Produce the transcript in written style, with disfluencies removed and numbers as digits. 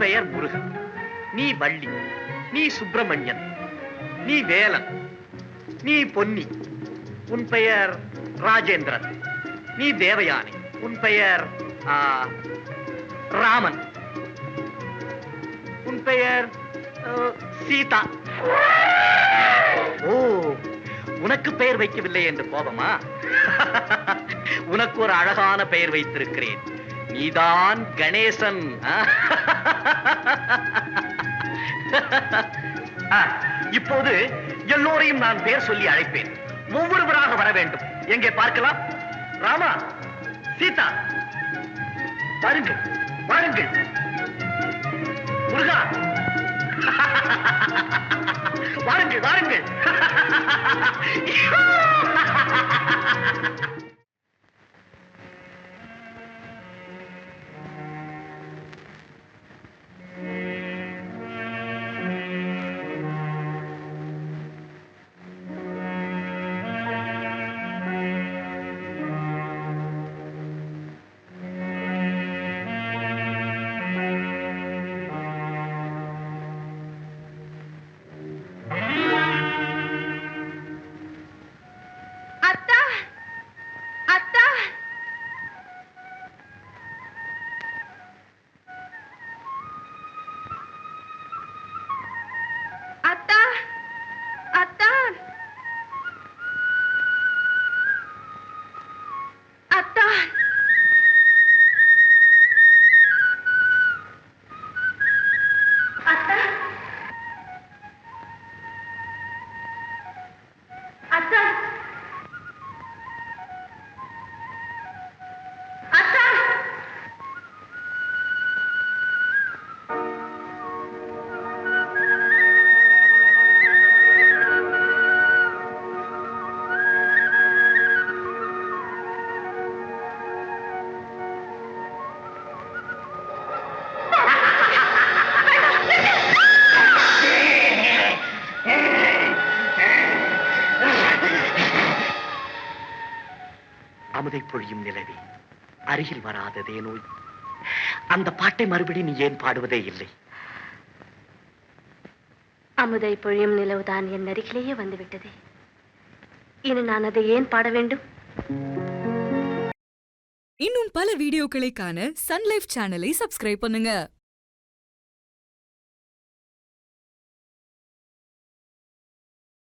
பெயர் முருகன், நீ வள்ளி, நீ சுப்பிரமணியன், நீ வேலன், நீ பொன்னி, உன் பெயர் ராஜேந்திரன், நீ தேவயானி, உன் பெயர் ராமன், உன் பெயர் சீதா. ஓ, உனக்கு பெயர் வைக்கவில்லை என்று கோபமா? உனக்கு ஒரு அழகான பெயர் வைத்திருக்கிறேன். நீதான் கணேசன். இப்போது எல்லோரையும் நான் பெயர் சொல்லி அழைப்பேன். ஒவ்வொருவராக வர வேண்டும். எங்கே பார்க்கலாம்? ராமா, சீதா, வாருங்கள் வாருங்கள். முருகா, வாருங்கள் வாருங்கள். அமுதை பொழியும் நிலவே, அருகில் வராததே நோய். அந்த பாட்டை மறுபடி நீ ஏன் பாடுவதே இல்லை? அமுதை பொழியும் நிலவுதான் என் அருகிலேயே வந்துவிட்டது. இனி நான் அதை ஏன் பாட வேண்டும்? இன்னும் பல வீடியோக்களை காண சன் லைஃப் சேனலை சப்ஸ்கிரைப் பண்ணுங்க.